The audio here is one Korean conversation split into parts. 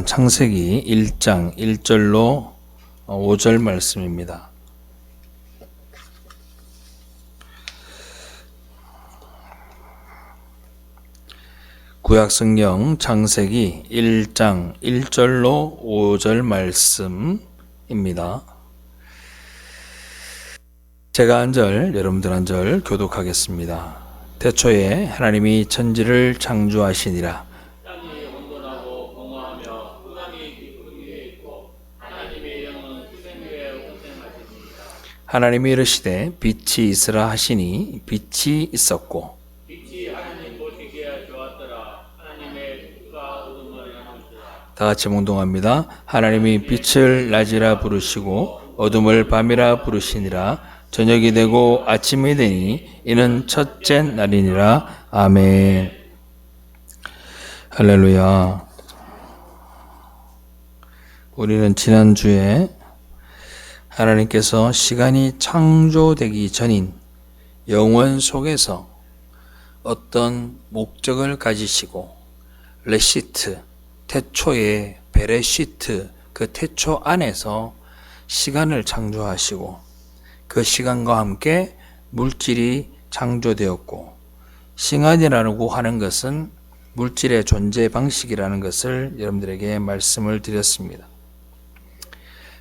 창세기 1장 1절로 5절 말씀입니다. 구약성경 창세기 1장 1절로 5절 말씀입니다. 제가 한 절, 여러분들 한 절 교독하겠습니다. 태초에 하나님이 천지를 창조하시니라. 하나님이 이르시되 빛이 있으라 하시니 빛이 있었고 빛이 하나님 보시기에 좋았더라. 하나님의 빛과 어둠을 나누시더라. 다 같이 몽동합니다. 하나님이 빛을 낮이라 부르시고 어둠을 밤이라 부르시니라. 저녁이 되고 아침이 되니 이는 첫째 날이니라. 아멘. 할렐루야. 우리는 지난주에 하나님께서 시간이 창조되기 전인 영원 속에서 어떤 목적을 가지시고 레시트, 태초의 베레시트, 그 태초 안에서 시간을 창조하시고 그 시간과 함께 물질이 창조되었고, 시간이라고 하는 것은 물질의 존재 방식이라는 것을 여러분들에게 말씀을 드렸습니다.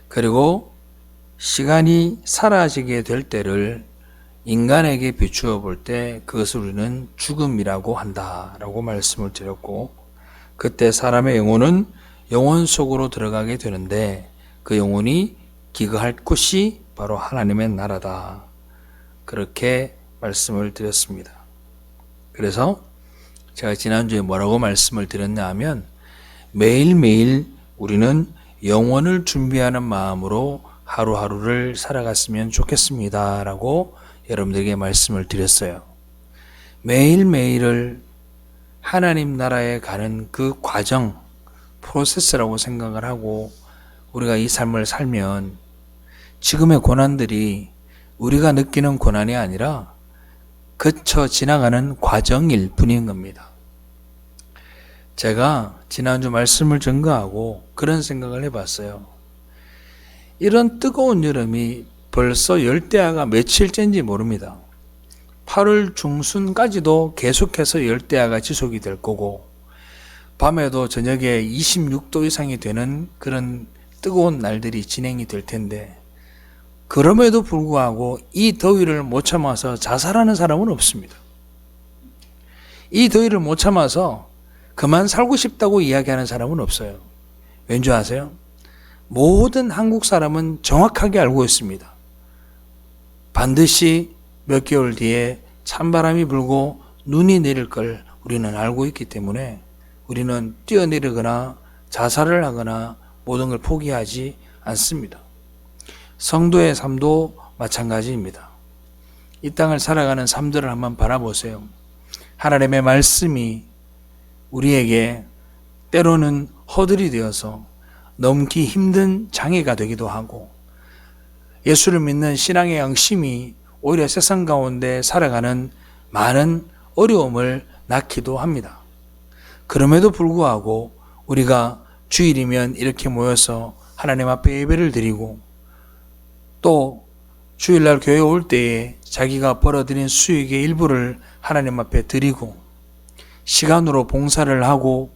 그리고 시간이 사라지게 될 때를 인간에게 비추어 볼 때 그것을 우리는 죽음이라고 한다라고 말씀을 드렸고, 그때 사람의 영혼은 영혼 속으로 들어가게 되는데 그 영혼이 기거할 곳이 바로 하나님의 나라다, 그렇게 말씀을 드렸습니다. 그래서 제가 지난주에 뭐라고 말씀을 드렸냐 하면, 매일매일 우리는 영혼을 준비하는 마음으로 하루하루를 살아갔으면 좋겠습니다 라고 여러분들에게 말씀을 드렸어요. 매일매일을 하나님 나라에 가는 그 과정, 프로세스라고 생각을 하고 우리가 이 삶을 살면 지금의 고난들이 우리가 느끼는 고난이 아니라 그쳐 지나가는 과정일 뿐인 겁니다. 제가 지난주 말씀을 증거하고 그런 생각을 해봤어요. 이런 뜨거운 여름이 벌써 열대야가 며칠째인지 모릅니다. 8월 중순까지도 계속해서 열대야가 지속이 될 거고, 밤에도 저녁에 26도 이상이 되는 그런 뜨거운 날들이 진행이 될 텐데, 그럼에도 불구하고 이 더위를 못 참아서 자살하는 사람은 없습니다. 이 더위를 못 참아서 그만 살고 싶다고 이야기하는 사람은 없어요. 왠지 아세요? 모든 한국 사람은 정확하게 알고 있습니다. 반드시 몇 개월 뒤에 찬바람이 불고 눈이 내릴 걸 우리는 알고 있기 때문에 우리는 뛰어내리거나 자살을 하거나 모든 걸 포기하지 않습니다. 성도의 삶도 마찬가지입니다. 이 땅을 살아가는 삶들을 한번 바라보세요. 하나님의 말씀이 우리에게 때로는 허들이 되어서 넘기 힘든 장애가 되기도 하고, 예수를 믿는 신앙의 양심이 오히려 세상 가운데 살아가는 많은 어려움을 낳기도 합니다. 그럼에도 불구하고 우리가 주일이면 이렇게 모여서 하나님 앞에 예배를 드리고, 또 주일날 교회 올 때에 자기가 벌어들인 수익의 일부를 하나님 앞에 드리고, 시간으로 봉사를 하고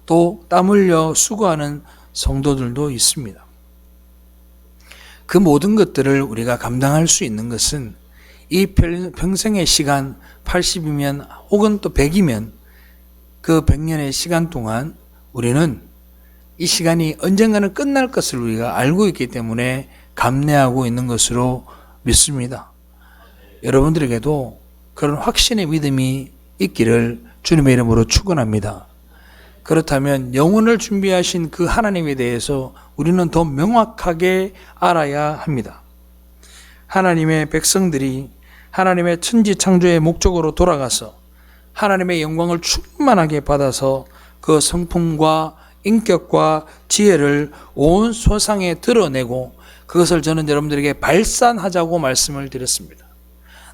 또 땀 흘려 수고하는 성도들도 있습니다. 그 모든 것들을 우리가 감당할 수 있는 것은 이 평생의 시간 80이면 혹은 또 100이면 그 100년의 시간 동안 우리는 이 시간이 언젠가는 끝날 것을 우리가 알고 있기 때문에 감내하고 있는 것으로 믿습니다. 여러분들에게도 그런 확신의 믿음이 있기를 주님의 이름으로 축원합니다. 그렇다면 영혼을 준비하신 그 하나님에 대해서 우리는 더 명확하게 알아야 합니다. 하나님의 백성들이 하나님의 천지 창조의 목적으로 돌아가서 하나님의 영광을 충만하게 받아서 그 성품과 인격과 지혜를 온 세상에 드러내고 그것을 저는 여러분들에게 발산하자고 말씀을 드렸습니다.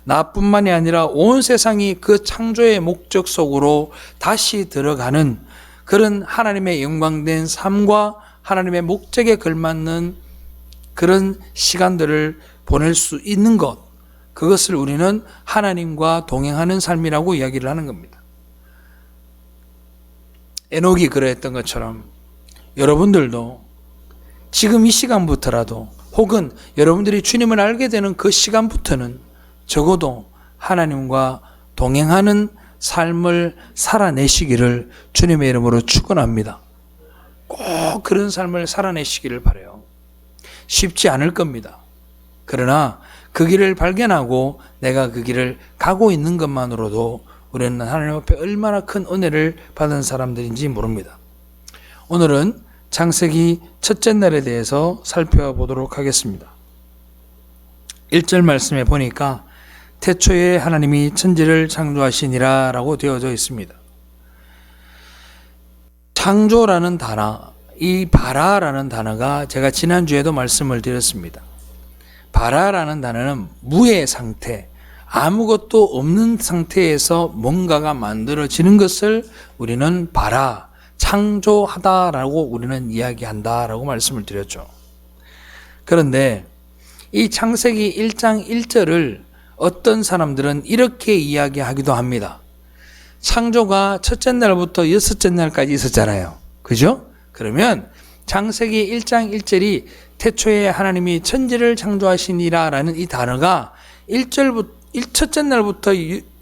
나뿐만이 아니라 온 세상이 그 창조의 목적 속으로 다시 들어가는 그런 하나님의 영광된 삶과 하나님의 목적에 걸맞는 그런 시간들을 보낼 수 있는 것, 그것을 우리는 하나님과 동행하는 삶이라고 이야기를 하는 겁니다. 에녹이 그러했던 것처럼 여러분들도 지금 이 시간부터라도, 혹은 여러분들이 주님을 알게 되는 그 시간부터는 적어도 하나님과 동행하는 삶을 살아내시기를 주님의 이름으로 축원합니다. 꼭 그런 삶을 살아내시기를 바라요. 쉽지 않을 겁니다. 그러나 그 길을 발견하고 내가 그 길을 가고 있는 것만으로도 우리는 하나님 앞에 얼마나 큰 은혜를 받은 사람들인지 모릅니다. 오늘은 창세기 첫째 날에 대해서 살펴보도록 하겠습니다. 1절 말씀에 보니까 태초에 하나님이 천지를 창조하시니라 라고 되어져 있습니다. 창조라는 단어, 이 바라라는 단어가 제가 지난주에도 말씀을 드렸습니다. 바라라는 단어는 무의 상태, 아무것도 없는 상태에서 뭔가가 만들어지는 것을 우리는 바라, 창조하다라고 우리는 이야기한다라고 말씀을 드렸죠. 그런데 이 창세기 1장 1절을 어떤 사람들은 이렇게 이야기하기도 합니다. 창조가 첫째 날부터 여섯째 날까지 있었잖아요. 그죠? 그러면 창세기 1장 1절이 태초에 하나님이 천지를 창조하시니라 라는 이 단어가 첫째 날부터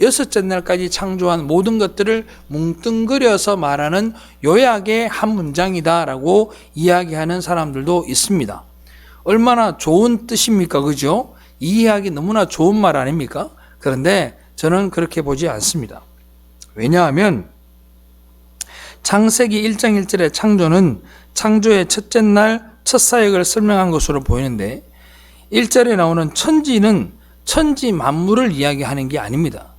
여섯째 날까지 창조한 모든 것들을 뭉뚱그려서 말하는 요약의 한 문장이다 라고 이야기하는 사람들도 있습니다. 얼마나 좋은 뜻입니까? 그죠? 이해하기 너무나 좋은 말 아닙니까? 그런데 저는 그렇게 보지 않습니다. 왜냐하면 창세기 1장 1절의 창조는 창조의 첫째 날 첫 사역을 설명한 것으로 보이는데 1절에 나오는 천지는 천지 만물을 이야기하는 게 아닙니다.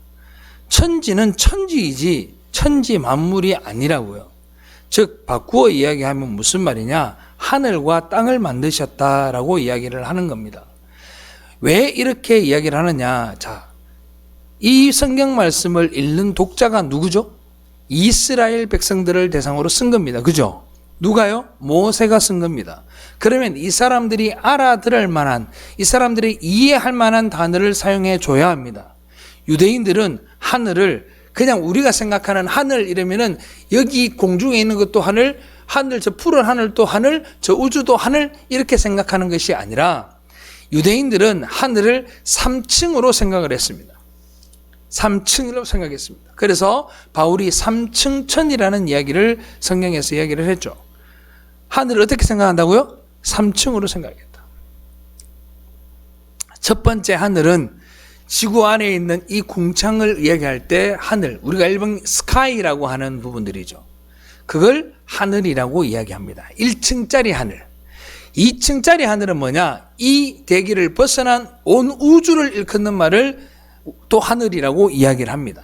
천지는 천지이지 천지 만물이 아니라고요. 즉 바꾸어 이야기하면 무슨 말이냐? 하늘과 땅을 만드셨다라고 이야기를 하는 겁니다. 왜 이렇게 이야기를 하느냐? 자, 이 성경 말씀을 읽는 독자가 누구죠? 이스라엘 백성들을 대상으로 쓴 겁니다. 그죠? 누가요? 모세가 쓴 겁니다. 그러면 이 사람들이 알아들을 만한, 이 사람들이 이해할 만한 단어를 사용해 줘야 합니다. 유대인들은 하늘을 그냥 우리가 생각하는 하늘 이러면은 여기 공중에 있는 것도 하늘, 저 푸른 하늘도 하늘, 저 우주도 하늘 이렇게 생각하는 것이 아니라 유대인들은 하늘을 3층으로 생각을 했습니다. 3층으로 생각했습니다. 그래서 바울이 3층천이라는 이야기를 성경에서 이야기를 했죠. 하늘을 어떻게 생각한다고요? 3층으로 생각했다. 첫 번째 하늘은 지구 안에 있는 이 궁창을 이야기할 때 하늘, 우리가 일본 스카이라고 하는 부분들이죠. 그걸 하늘이라고 이야기합니다. 1층짜리 하늘. 2층짜리 하늘은 뭐냐? 이 대기를 벗어난 온 우주를 일컫는 말을 또 하늘이라고 이야기를 합니다.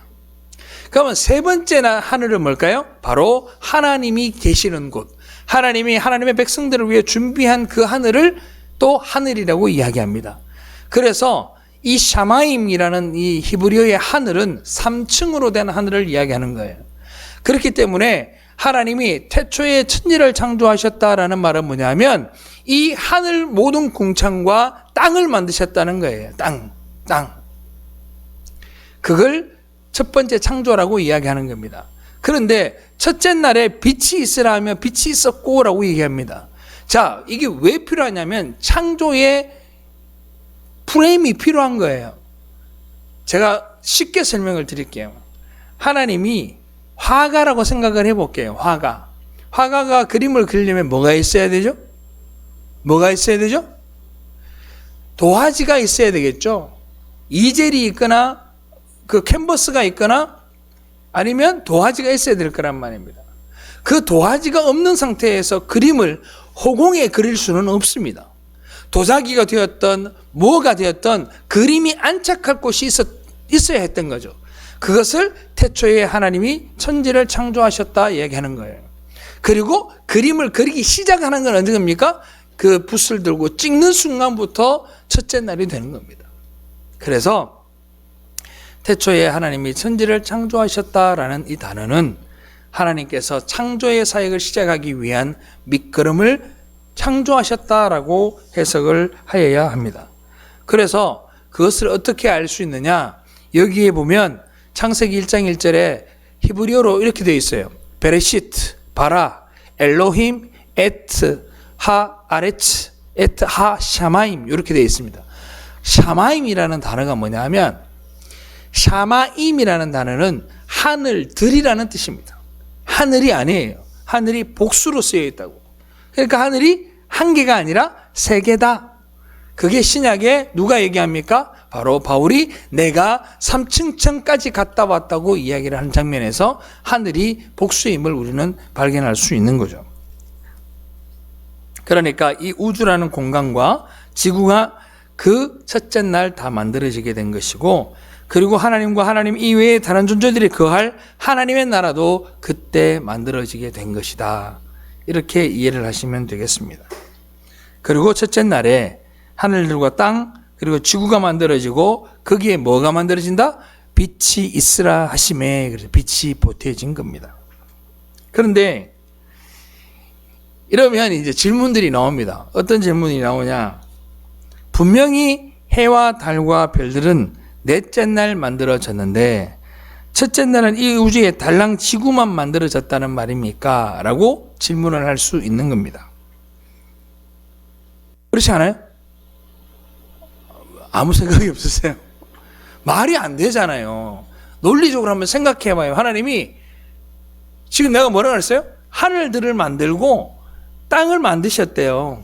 그러면 세 번째 하늘은 뭘까요? 바로 하나님이 계시는 곳. 하나님이 하나님의 백성들을 위해 준비한 그 하늘을 또 하늘이라고 이야기합니다. 그래서 이 샤마임이라는 이 히브리어의 하늘은 3층으로 된 하늘을 이야기하는 거예요. 그렇기 때문에 하나님이 태초에 천지를 창조하셨다라는 말은 뭐냐면 이 하늘 모든 궁창과 땅을 만드셨다는 거예요. 땅. 그걸 첫 번째 창조라고 이야기하는 겁니다. 그런데 첫째 날에 빛이 있으라 하면 빛이 있었고라고 얘기합니다. 자, 이게 왜 필요하냐면 창조의 프레임이 필요한 거예요. 제가 쉽게 설명을 드릴게요. 하나님이 화가라고 생각을 해볼게요. 화가가 그림을 그리려면 뭐가 있어야 되죠? 뭐가 있어야 되죠? 도화지가 있어야 되겠죠. 이젤이 있거나 그 캔버스가 있거나 아니면 도화지가 있어야 될 거란 말입니다. 그 도화지가 없는 상태에서 그림을 허공에 그릴 수는 없습니다. 도자기가 되었던 뭐가 되었던 그림이 안착할 곳이 있어야 했던 거죠. 그것을 태초에 하나님이 천지를 창조하셨다 얘기하는 거예요. 그리고 그림을 그리기 시작하는 건 언제입니까? 그 붓을 들고 찍는 순간부터 첫째 날이 되는 겁니다. 그래서 태초에 하나님이 천지를 창조하셨다라는 이 단어는 하나님께서 창조의 사역을 시작하기 위한 밑거름을 창조하셨다라고 해석을 하여야 합니다. 그래서 그것을 어떻게 알 수 있느냐? 여기에 보면 창세기 1장 1절에 히브리어로 이렇게 되어 있어요. 베레시트, 바라, 엘로힘, 에트, 하, 아레츠, 에트, 하, 샤마임 이렇게 되어 있습니다. 샤마임이라는 단어가 뭐냐 하면 샤마임이라는 단어는 하늘들이라는 뜻입니다. 하늘이 아니에요. 하늘이 복수로 쓰여 있다고. 그러니까 하늘이 한 개가 아니라 세 개다. 그게 신약에 누가 얘기합니까? 바로 바울이 내가 3층천까지 갔다 왔다고 이야기를 한 장면에서 하늘이 복수임을 우리는 발견할 수 있는 거죠. 그러니까 이 우주라는 공간과 지구가 그 첫째 날 다 만들어지게 된 것이고, 그리고 하나님과 하나님 이외의 다른 존재들이 거할 하나님의 나라도 그때 만들어지게 된 것이다. 이렇게 이해를 하시면 되겠습니다. 그리고 첫째 날에 하늘들과 땅 그리고 지구가 만들어지고 거기에 뭐가 만들어진다? 빛이 있으라 하심에, 그래서 빛이 보태진 겁니다. 그런데 이러면 이제 질문들이 나옵니다. 어떤 질문이 나오냐? 분명히 해와 달과 별들은 넷째 날 만들어졌는데 첫째 날은 이 우주의 달랑 지구만 만들어졌다는 말입니까? 라고 질문을 할 수 있는 겁니다. 그렇지 않아요? 아무 생각이 없으세요? 말이 안 되잖아요. 논리적으로 한번 생각해 봐요. 하나님이 지금 내가 뭐라고 그랬어요? 하늘들을 만들고 땅을 만드셨대요.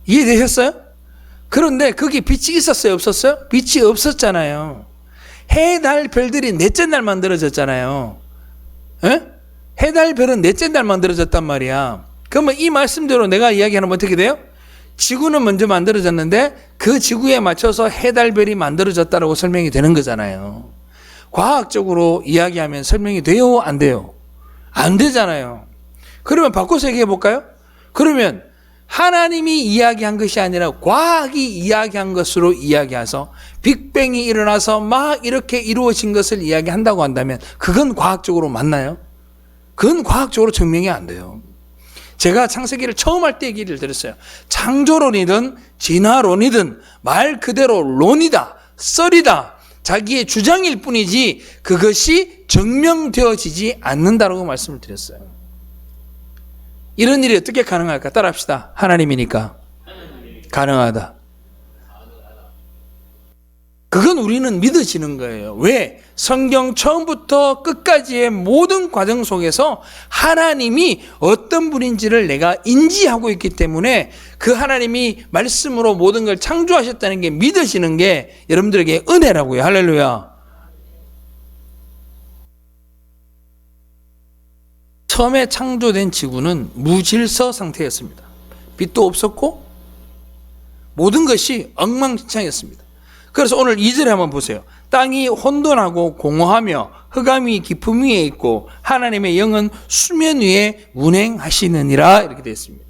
이해되셨어요? 그런데 거기 빛이 있었어요? 없었어요? 빛이 없었잖아요. 해, 달, 별들이 넷째 날 만들어졌잖아요. 에? 해, 달, 별은 넷째 날 만들어졌단 말이야. 그러면 이 말씀대로 내가 이야기하면 어떻게 돼요? 지구는 먼저 만들어졌는데 그 지구에 맞춰서 해, 달, 별이 만들어졌다고 설명이 되는 거잖아요. 과학적으로 이야기하면 설명이 돼요? 안 돼요? 안 되잖아요. 그러면 바꿔서 얘기해 볼까요? 그러면 하나님이 이야기한 것이 아니라 과학이 이야기한 것으로 이야기해서 빅뱅이 일어나서 막 이렇게 이루어진 것을 이야기한다고 한다면 그건 과학적으로 맞나요? 그건 과학적으로 증명이 안 돼요. 제가 창세기를 처음 할 때 얘기를 드렸어요. 창조론이든 진화론이든 말 그대로 론이다, 썰이다, 자기의 주장일 뿐이지 그것이 증명되어지지 않는다라고 말씀을 드렸어요. 이런 일이 어떻게 가능할까? 따라합시다. 하나님이니까 가능하다. 그건 우리는 믿어지는 거예요. 왜? 성경 처음부터 끝까지의 모든 과정 속에서 하나님이 어떤 분인지를 내가 인지하고 있기 때문에 그 하나님이 말씀으로 모든 걸 창조하셨다는 게 믿어지는 게 여러분들에게 은혜라고요. 할렐루야. 처음에 창조된 지구는 무질서 상태였습니다. 빛도 없었고 모든 것이 엉망진창이었습니다. 그래서 오늘 2절에 한번 보세요. 땅이 혼돈하고 공허하며 흑암이 깊음 위에 있고 하나님의 영은 수면 위에 운행하시느니라 이렇게 되어 있습니다.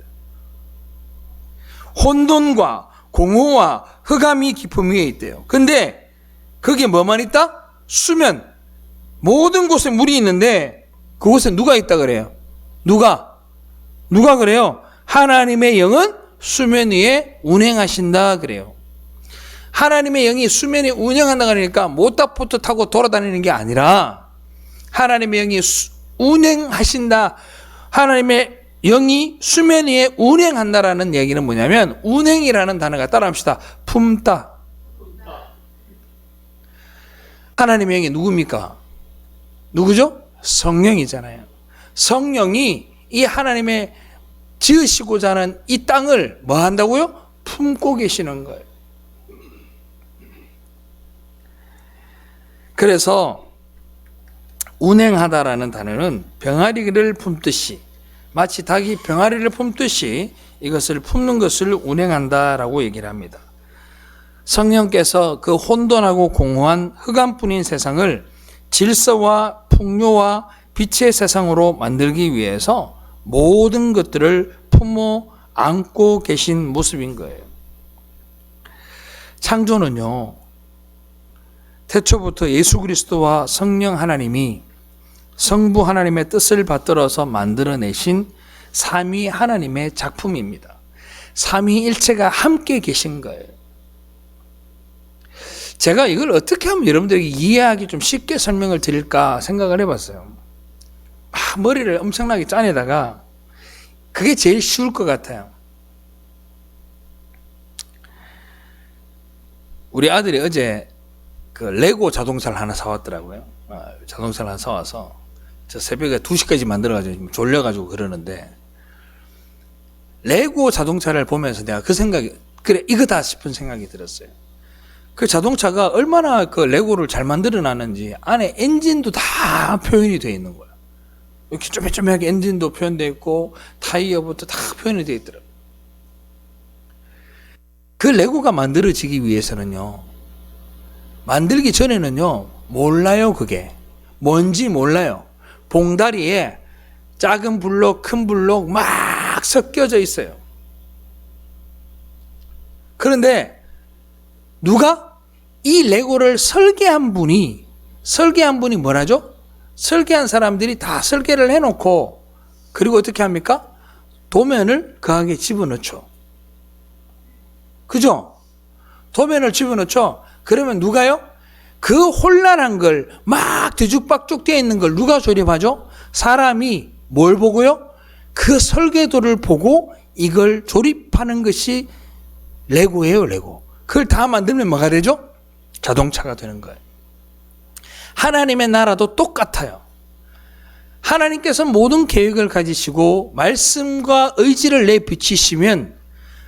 혼돈과 공허와 흑암이 깊음 위에 있대요. 근데 거기에 뭐만 있다? 수면. 모든 곳에 물이 있는데 그곳에 누가 있다 그래요? 누가 그래요? 하나님의 영은 수면 위에 운행하신다 그래요. 하나님의 영이 수면에 운영한다 그러니까 모타포트 타고 돌아다니는 게 아니라 하나님의 영이 운행하신다. 하나님의 영이 수면 위에 운행한다라는 얘기는 뭐냐면 운행이라는 단어가 따라합시다. 품다. 하나님의 영이 누굽니까? 누구죠? 성령이잖아요. 성령이 이 하나님의 지으시고자 하는 이 땅을 뭐 한다고요? 품고 계시는 거예요. 그래서 운행하다라는 단어는 병아리를 품듯이 마치 닭이 병아리를 품듯이 이것을 품는 것을 운행한다라고 얘기를 합니다. 성령께서 그 혼돈하고 공허한 흑암뿐인 세상을 질서와 풍요와 빛의 세상으로 만들기 위해서 모든 것들을 품어 안고 계신 모습인 거예요. 창조는요, 태초부터 예수 그리스도와 성령 하나님이 성부 하나님의 뜻을 받들어서 만들어내신 삼위 하나님의 작품입니다. 삼위일체가 함께 계신 거예요. 제가 이걸 어떻게 하면 여러분들에게 이해하기 좀 쉽게 설명을 드릴까 생각을 해봤어요. 머리를 엄청나게 짜내다가 그게 제일 쉬울 것 같아요. 우리 아들이 어제 그 레고 자동차를 하나 사왔더라고요. 자동차를 하나 사와서 저 새벽에 2시까지 만들어가지고 졸려가지고 그러는데, 레고 자동차를 보면서 내가 그 생각이, 그래 이거다 싶은 생각이 들었어요. 그 자동차가 얼마나 그 레고를 잘 만들어놨는지 안에 엔진도 다 표현이 되어 있는 거야. 이렇게 쪼매쪼매하게 엔진도 표현되어 있고 타이어부터 다 표현이 되어 있더라고요. 그 레고가 만들어지기 위해서는요, 만들기 전에는요 몰라요. 그게 뭔지 몰라요. 봉다리에 작은 블록 큰 블록 막 섞여져 있어요. 그런데 누가 이 레고를 설계한 분이 뭐라죠? 설계한 사람들이 다 설계를 해놓고, 그리고 어떻게 합니까? 도면을 그 안에 집어넣죠. 그죠? 도면을 집어넣죠. 그러면 누가요? 그 혼란한 걸 막 뒤죽박죽 되어 있는 걸 누가 조립하죠? 사람이 뭘 보고요? 그 설계도를 보고 이걸 조립하는 것이 레고예요, 레고. 그걸 다 만들면 뭐가 되죠? 자동차가 되는 거예요. 하나님의 나라도 똑같아요. 하나님께서 모든 계획을 가지시고 말씀과 의지를 내비치시면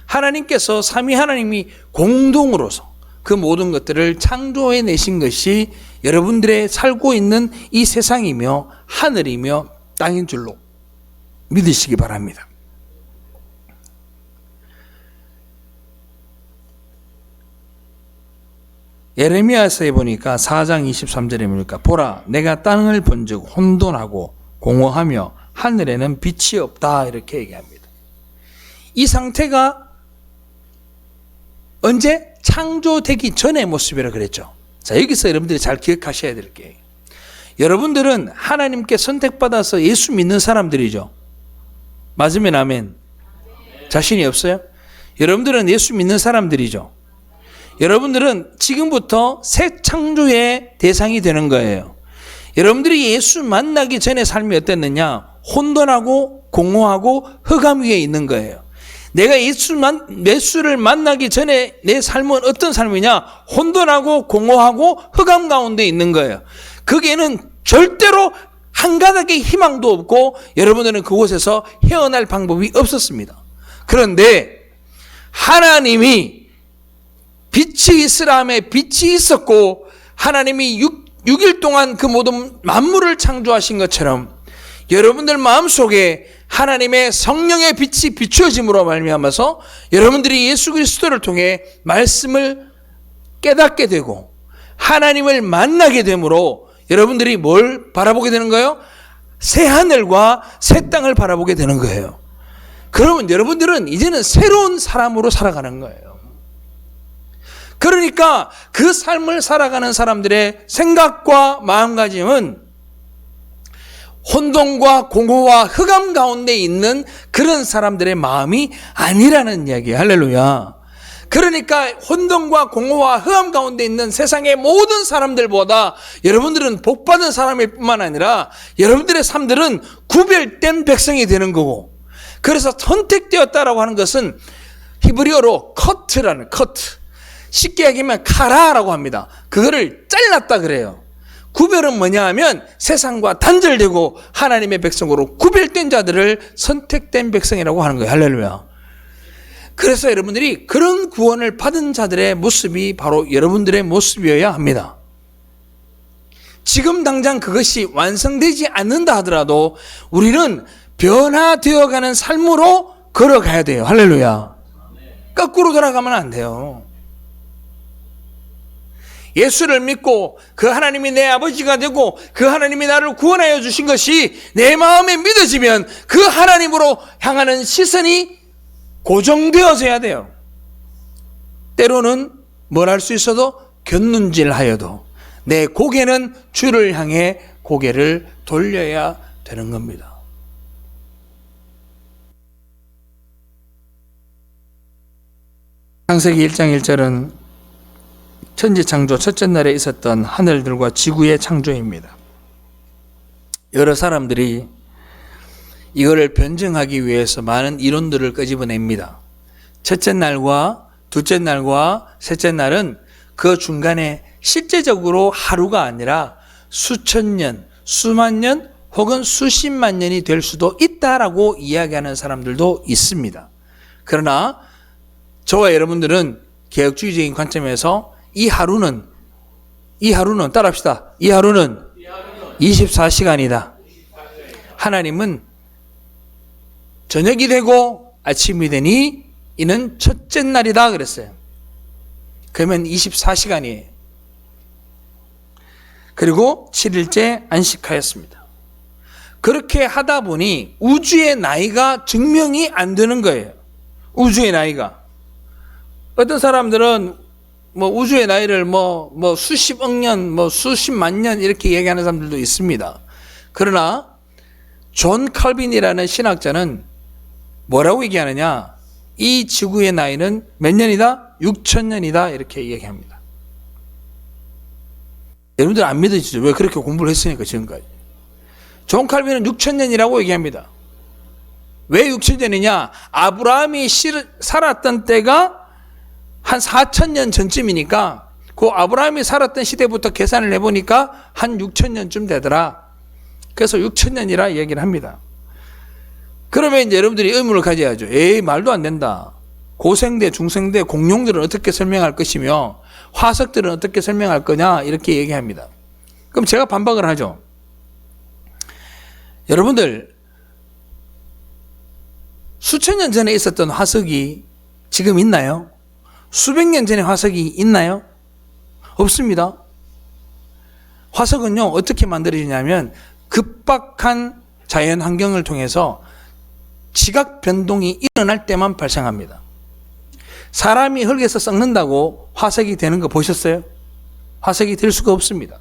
하나님께서 삼위 하나님이 공동으로서 그 모든 것들을 창조해 내신 것이 여러분들의 살고 있는 이 세상이며 하늘이며 땅인 줄로 믿으시기 바랍니다. 예레미야서에 보니까 4장 23절에 보니까 보라 내가 땅을 본즉 혼돈하고 공허하며 하늘에는 빛이 없다 이렇게 얘기합니다. 이 상태가 언제? 창조되기 전의 모습이라 그랬죠. 자, 여기서 여러분들이 잘 기억하셔야 될 게, 여러분들은 하나님께 선택받아서 예수 믿는 사람들이죠. 맞으면 아멘. 자신이 없어요? 여러분들은 예수 믿는 사람들이죠. 여러분들은 지금부터 새 창조의 대상이 되는 거예요. 여러분들이 예수 만나기 전에 삶이 어땠느냐? 혼돈하고 공허하고 흑암 위에 있는 거예요. 내가 예수를 만나기 전에 내 삶은 어떤 삶이냐? 혼돈하고 공허하고 흑암 가운데 있는 거예요. 거기에는 절대로 한 가닥의 희망도 없고 여러분들은 그곳에서 헤어날 방법이 없었습니다. 그런데 하나님이 빛이 있으라함에 빛이 있었고, 하나님이 6일 동안 그 모든 만물을 창조하신 것처럼 여러분들 마음속에 하나님의 성령의 빛이 비추어짐으로 말미암아서 여러분들이 예수 그리스도를 통해 말씀을 깨닫게 되고 하나님을 만나게 되므로 여러분들이 뭘 바라보게 되는 거예요? 새 하늘과 새 땅을 바라보게 되는 거예요. 그러면 여러분들은 이제는 새로운 사람으로 살아가는 거예요. 그러니까 그 삶을 살아가는 사람들의 생각과 마음가짐은 혼돈과 공허와 흑암 가운데 있는 그런 사람들의 마음이 아니라는 이야기예요. 할렐루야. 그러니까 혼돈과 공허와 흑암 가운데 있는 세상의 모든 사람들보다 여러분들은 복받은 사람일 뿐만 아니라 여러분들의 삶들은 구별된 백성이 되는 거고, 그래서 선택되었다라고 하는 것은 히브리어로 커트라는, 커트, 쉽게 얘기하면 카라라고 합니다. 그거를 잘랐다 그래요. 구별은 뭐냐 하면 세상과 단절되고 하나님의 백성으로 구별된 자들을 선택된 백성이라고 하는 거예요. 할렐루야. 그래서 여러분들이 그런 구원을 받은 자들의 모습이 바로 여러분들의 모습이어야 합니다. 지금 당장 그것이 완성되지 않는다 하더라도 우리는 변화되어가는 삶으로 걸어가야 돼요. 할렐루야. 거꾸로 돌아가면 안 돼요. 예수를 믿고 그 하나님이 내 아버지가 되고 그 하나님이 나를 구원하여 주신 것이 내 마음에 믿어지면 그 하나님으로 향하는 시선이 고정되어져야 돼요. 때로는 뭘 할 수 있어도 곁눈질하여도 내 고개는 주를 향해 고개를 돌려야 되는 겁니다. 창세기 1장 1절은 천지창조 첫째 날에 있었던 하늘들과 지구의 창조입니다. 여러 사람들이 이거를 변증하기 위해서 많은 이론들을 끄집어냅니다. 첫째 날과 둘째 날과 셋째 날은 그 중간에 실제적으로 하루가 아니라 수천 년, 수만 년 혹은 수십만 년이 될 수도 있다라고 이야기하는 사람들도 있습니다. 그러나 저와 여러분들은 개혁주의적인 관점에서 이 하루는 따라합시다. 이 하루는 24시간이다. 하나님은 저녁이 되고 아침이 되니 이는 첫째 날이다 그랬어요. 그러면 24시간이에요. 그리고 7일째 안식하였습니다. 그렇게 하다 보니 우주의 나이가 증명이 안 되는 거예요. 우주의 나이가. 어떤 사람들은 우주의 나이를 수십억 년, 수십만 년 이렇게 얘기하는 사람들도 있습니다. 그러나 존 칼빈이라는 신학자는 뭐라고 얘기하느냐? 이 지구의 나이는 몇 년이다? 6,000년이다 이렇게 얘기합니다. 여러분들 안 믿으시죠? 왜 그렇게 공부를 했으니까 지금까지. 존 칼빈은 6,000년이라고 얘기합니다. 왜 6,000년이냐? 아브라함이 살았던 때가 한 4,000년 전쯤이니까 그 아브라함이 살았던 시대부터 계산을 해보니까 한 6,000년쯤 되더라. 그래서 6,000년이라 얘기를 합니다. 그러면 이제 여러분들이 의문을 가져야죠. 에이, 말도 안 된다. 고생대, 중생대, 공룡들은 어떻게 설명할 것이며 화석들은 어떻게 설명할 거냐 이렇게 얘기합니다. 그럼 제가 반박을 하죠. 여러분들 수천 년 전에 있었던 화석이 지금 있나요? 수백 년 전에 화석이 있나요? 없습니다. 화석은요 어떻게 만들어지냐면 급박한 자연 환경을 통해서 지각 변동이 일어날 때만 발생합니다. 사람이 흙에서 썩는다고 화석이 되는 거 보셨어요? 화석이 될 수가 없습니다.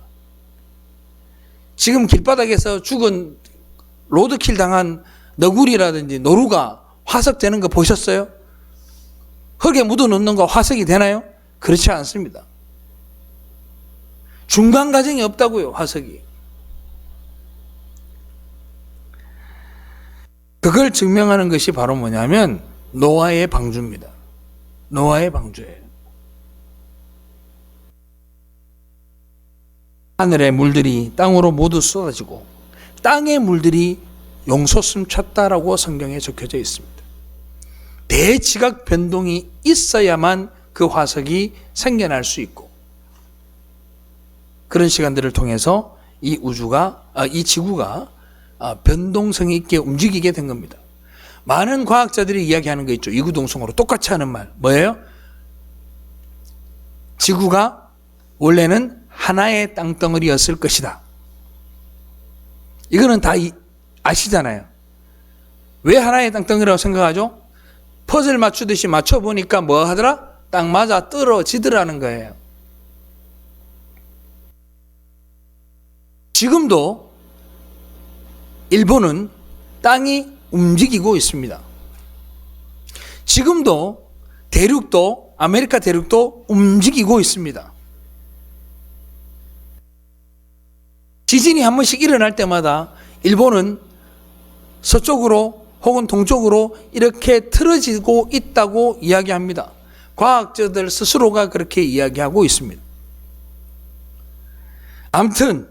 지금 길바닥에서 죽은 로드킬 당한 너구리라든지 노루가 화석되는 거 보셨어요? 흙에 묻어놓는 거 화석이 되나요? 그렇지 않습니다. 중간 과정이 없다고요, 화석이. 그걸 증명하는 것이 바로 뭐냐면 노아의 방주입니다. 노아의 방주예요. 하늘의 물들이 땅으로 모두 쏟아지고 땅의 물들이 용솟음 쳤다라고 성경에 적혀져 있습니다. 대지각 변동이 있어야만 그 화석이 생겨날 수 있고 그런 시간들을 통해서 이 지구가 변동성 있게 움직이게 된 겁니다. 많은 과학자들이 이야기하는 거 있죠. 이구동성으로 똑같이 하는 말. 뭐예요? 지구가 원래는 하나의 땅덩어리였을 것이다. 이거는 다 아시잖아요. 왜 하나의 땅덩어리라고 생각하죠? 퍼즐 맞추듯이 맞춰보니까 뭐 하더라? 딱 맞아 떨어지더라는 거예요. 지금도 일본은 땅이 움직이고 있습니다. 지금도 대륙도 아메리카 대륙도 움직이고 있습니다. 지진이 한 번씩 일어날 때마다 일본은 서쪽으로 혹은 동쪽으로 이렇게 틀어지고 있다고 이야기합니다. 과학자들 스스로가 그렇게 이야기하고 있습니다. 아무튼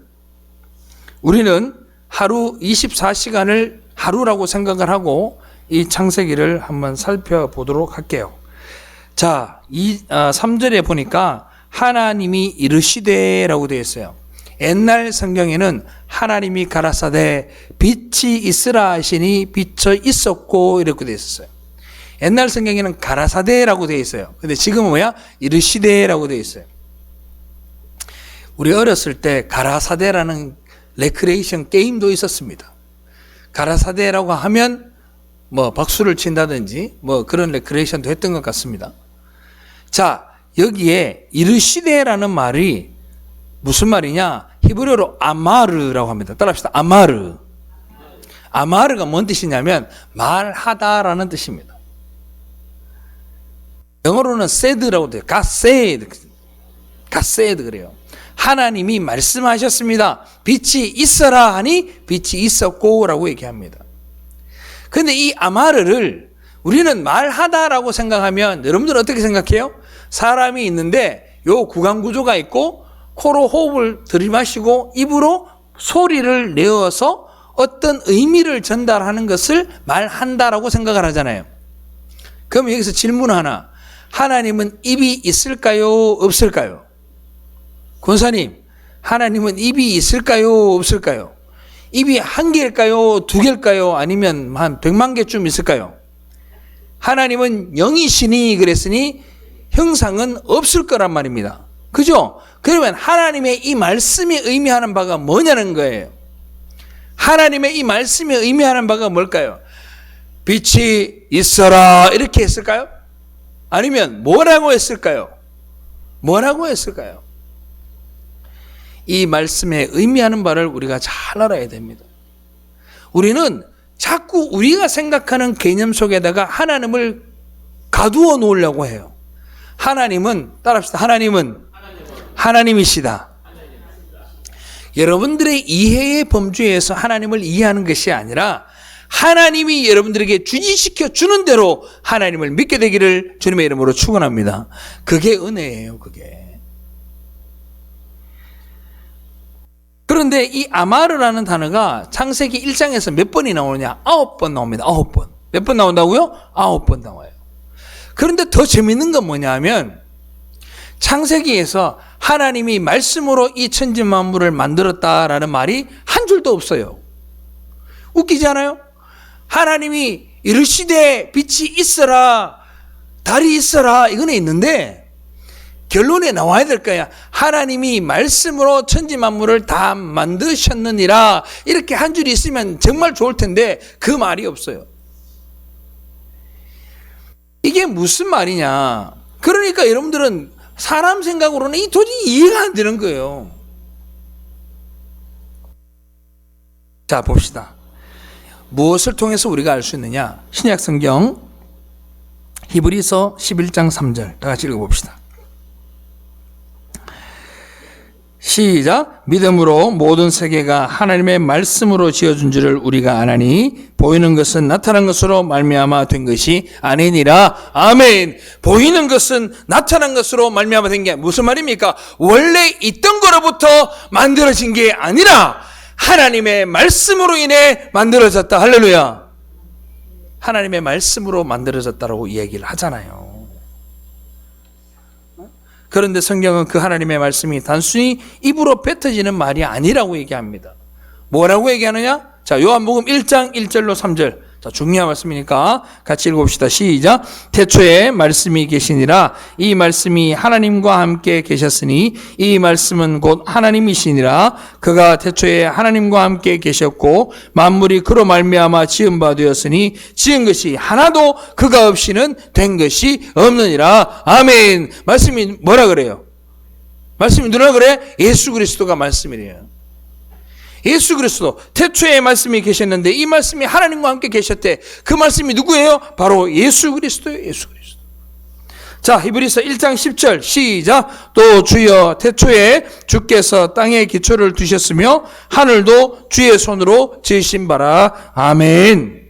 우리는 하루 24시간을 하루라고 생각을 하고 이 창세기를 한번 살펴보도록 할게요. 자, 3절에 보니까 하나님이 이르시되라고 되어 있어요. 옛날 성경에는 하나님이 가라사대 빛이 있으라 하시니 비쳐 있었고 이렇게 되어 있었어요. 옛날 성경에는 가라사대라고 되어 있어요. 근데 지금은 뭐야? 이르시되라고 되어 있어요. 우리 어렸을 때 가라사대라는 레크레이션 게임도 있었습니다. 가라사대라고 하면 박수를 친다든지 그런 레크레이션도 했던 것 같습니다. 자, 여기에 이르시되라는 말이 무슨 말이냐? 히브리어로 아마르라고 합니다. 따라합시다. 아마르. 아마르가 뭔 뜻이냐면 말하다라는 뜻입니다. 영어로는 said라고 돼요. God said. God said 그래요. 하나님이 말씀하셨습니다. 빛이 있어라 하니 빛이 있었고 라고 얘기합니다. 그런데 이 아마르를 우리는 말하다라고 생각하면 여러분들은 어떻게 생각해요? 사람이 있는데 요 구강 구조가 있고 코로 호흡을 들이마시고 입으로 소리를 내어서 어떤 의미를 전달하는 것을 말한다라고 생각을 하잖아요. 그럼 여기서 질문 하나. 하나님은 입이 있을까요? 없을까요? 권사님, 하나님은 입이 있을까요? 없을까요? 입이 한 개일까요? 두 개일까요? 아니면 한 100만 개쯤 있을까요? 하나님은 영이시니 그랬으니 형상은 없을 거란 말입니다. 그죠? 그러면 하나님의 이 말씀이 의미하는 바가 뭐냐는 거예요. 하나님의 이 말씀이 의미하는 바가 뭘까요? 빛이 있어라 이렇게 했을까요? 아니면 뭐라고 했을까요? 뭐라고 했을까요? 이 말씀에 의미하는 바를 우리가 잘 알아야 됩니다. 우리는 자꾸 우리가 생각하는 개념 속에다가 하나님을 가두어 놓으려고 해요. 하나님은, 따라합시다. 하나님은 하나님이시다. 여러분들의 이해의 범주에서 하나님을 이해하는 것이 아니라 하나님이 여러분들에게 주지시켜 주는 대로 하나님을 믿게 되기를 주님의 이름으로 축원합니다. 그게 은혜예요, 그게. 그런데 이 아마르라는 단어가 창세기 1장에서 몇 번이 나오느냐? 9번 나옵니다. 9번. 몇 번 나온다고요? 9번 나와요. 그런데 더 재밌는 건 뭐냐면 창세기에서 하나님이 말씀으로 이 천지 만물을 만들었다라는 말이 한 줄도 없어요. 웃기지 않아요? 하나님이 이르시되 빛이 있어라, 달이 있어라 이거는 있는데 결론에 나와야 될 거야. 하나님이 말씀으로 천지 만물을 다 만드셨느니라 이렇게 한 줄이 있으면 정말 좋을 텐데 그 말이 없어요. 이게 무슨 말이냐? 그러니까 여러분들은 사람 생각으로는 이 도저히 이해가 안 되는 거예요. 자, 봅시다. 무엇을 통해서 우리가 알 수 있느냐? 신약 성경 히브리서 11장 3절 다 같이 읽어봅시다. 시작. 믿음으로 모든 세계가 하나님의 말씀으로 지어준 줄을 우리가 아나니 보이는 것은 나타난 것으로 말미암아 된 것이 아니니라. 아멘. 보이는 것은 나타난 것으로 말미암아 된 게 무슨 말입니까? 원래 있던 거로부터 만들어진 게 아니라 하나님의 말씀으로 인해 만들어졌다. 할렐루야. 하나님의 말씀으로 만들어졌다라고 이야기를 하잖아요. 그런데 성경은 그 하나님의 말씀이 단순히 입으로 뱉어지는 말이 아니라고 얘기합니다. 뭐라고 얘기하느냐? 자, 요한복음 1장 1절로 3절. 자, 중요한 말씀이니까 같이 읽어봅시다. 시작. 태초에 말씀이 계시니라. 이 말씀이 하나님과 함께 계셨으니 이 말씀은 곧 하나님이시니라. 그가 태초에 하나님과 함께 계셨고 만물이 그로 말미암아 지은 바 되었으니 지은 것이 하나도 그가 없이는 된 것이 없느니라. 아멘. 말씀이 뭐라 그래요? 말씀이 누가 그래? 예수 그리스도가 말씀이래요. 예수 그리스도 태초에 말씀이 계셨는데 이 말씀이 하나님과 함께 계셨대. 그 말씀이 누구예요? 바로 예수 그리스도예요. 예수 그리스도. 자, 히브리서 1장 10절 시작. 또 주여 태초에 주께서 땅에 기초를 두셨으며 하늘도 주의 손으로 지으신 바라. 아멘.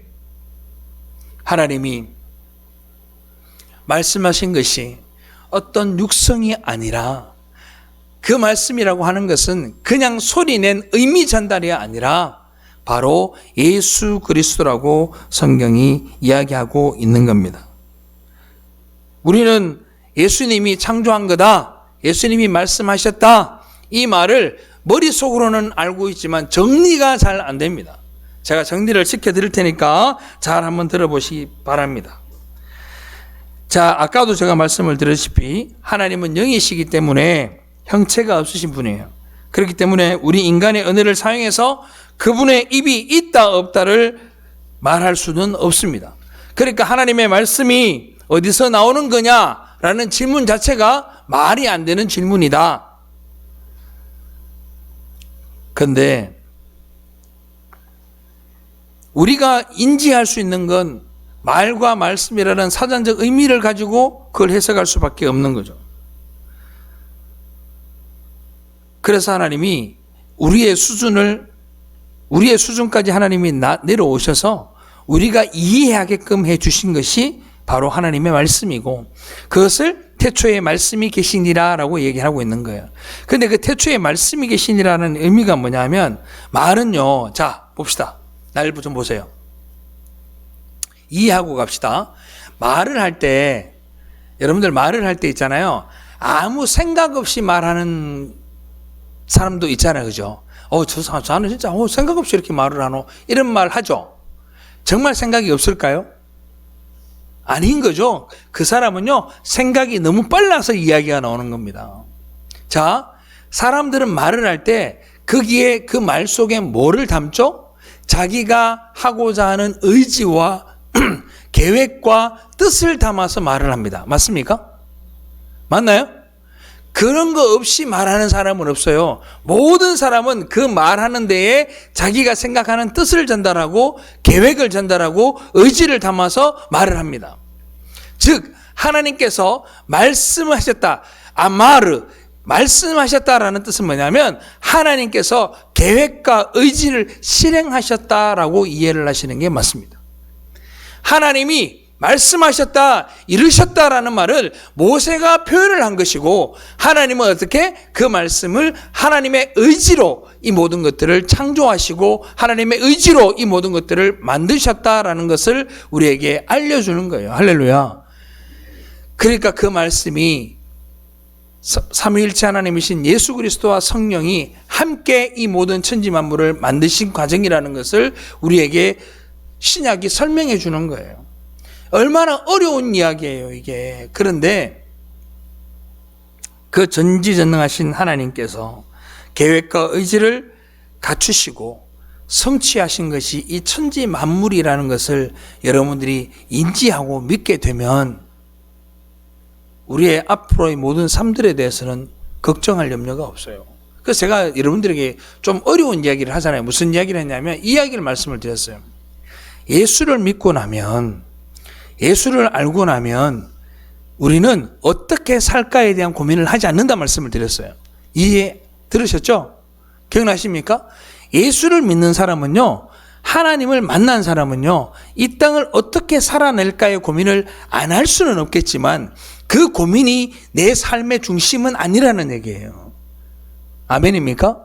하나님이 말씀하신 것이 어떤 육성이 아니라 그 말씀이라고 하는 것은 그냥 소리낸 의미 전달이 아니라 바로 예수 그리스도라고 성경이 이야기하고 있는 겁니다. 우리는 예수님이 창조한 거다, 예수님이 말씀하셨다, 이 말을 머릿속으로는 알고 있지만 정리가 잘 안 됩니다. 제가 정리를 시켜드릴 테니까 잘 한번 들어보시기 바랍니다. 자, 아까도 제가 말씀을 드렸다시피 하나님은 영이시기 때문에 형체가 없으신 분이에요. 그렇기 때문에 우리 인간의 언어를 사용해서 그분의 입이 있다 없다를 말할 수는 없습니다. 그러니까 하나님의 말씀이 어디서 나오는 거냐라는 질문 자체가 말이 안 되는 질문이다. 그런데 우리가 인지할 수 있는 건 말과 말씀이라는 사전적 의미를 가지고 그걸 해석할 수밖에 없는 거죠. 그래서 하나님이 우리의 수준까지 하나님이 내려오셔서 우리가 이해하게끔 해주신 것이 바로 하나님의 말씀이고, 그것을 태초에 말씀이 계시니라 라고 얘기하고 있는 거예요. 근데 그 태초에 말씀이 계시니라는 의미가 뭐냐면, 말은요, 자 봅시다. 날 좀 보세요. 이해하고 갑시다. 말을 할 때, 여러분들 말을 할 때 있잖아요, 아무 생각 없이 말하는 사람도 있잖아요. 그죠? 저는 진짜 생각 없이 이렇게 말을 하노, 이런 말 하죠. 정말 생각이 없을까요? 아닌 거죠. 그 사람은요, 생각이 너무 빨라서 이야기가 나오는 겁니다. 자, 사람들은 말을 할 때 거기에 그 말 속에 뭐를 담죠? 자기가 하고자 하는 의지와 계획과 뜻을 담아서 말을 합니다. 맞습니까? 맞나요? 그런 거 없이 말하는 사람은 없어요. 모든 사람은 그 말하는 데에 자기가 생각하는 뜻을 전달하고 계획을 전달하고 의지를 담아서 말을 합니다. 즉 하나님께서 말씀하셨다, 아마르, 말씀하셨다라는 뜻은 뭐냐면 하나님께서 계획과 의지를 실행하셨다라고 이해를 하시는 게 맞습니다. 하나님이 말씀하셨다, 이르셨다라는 말을 모세가 표현을 한 것이고, 하나님은 어떻게 그 말씀을 하나님의 의지로 이 모든 것들을 창조하시고 하나님의 의지로 이 모든 것들을 만드셨다라는 것을 우리에게 알려주는 거예요. 할렐루야. 그러니까 그 말씀이 삼위일체 하나님이신 예수 그리스도와 성령이 함께 이 모든 천지 만물을 만드신 과정이라는 것을 우리에게 신약이 설명해 주는 거예요. 얼마나 어려운 이야기예요, 이게. 그런데 그 전지전능하신 하나님께서 계획과 의지를 갖추시고 성취하신 것이 이 천지 만물이라는 것을 여러분들이 인지하고 믿게 되면 우리의 앞으로의 모든 삶들에 대해서는 걱정할 염려가 없어요. 그래서 제가 여러분들에게 좀 어려운 이야기를 하잖아요. 무슨 이야기를 했냐면 이 이야기를 말씀을 드렸어요. 예수를 믿고 나면, 예수를 알고 나면 우리는 어떻게 살까에 대한 고민을 하지 않는다 말씀을 드렸어요. 이해 들으셨죠? 기억나십니까? 예수를 믿는 사람은요, 하나님을 만난 사람은요, 이 땅을 어떻게 살아낼까의 고민을 안 할 수는 없겠지만 그 고민이 내 삶의 중심은 아니라는 얘기예요. 아멘입니까?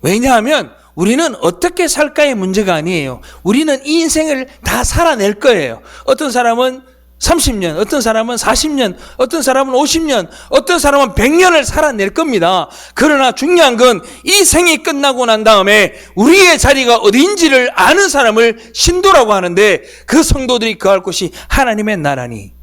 왜냐하면 우리는 어떻게 살까의 문제가 아니에요. 우리는 이 인생을 다 살아낼 거예요. 어떤 사람은 30년, 어떤 사람은 40년, 어떤 사람은 50년, 어떤 사람은 100년을 살아낼 겁니다. 그러나 중요한 건 이 생이 끝나고 난 다음에 우리의 자리가 어디인지를 아는 사람을 신도라고 하는데, 그 성도들이 거할 곳이 하나님의 나라니,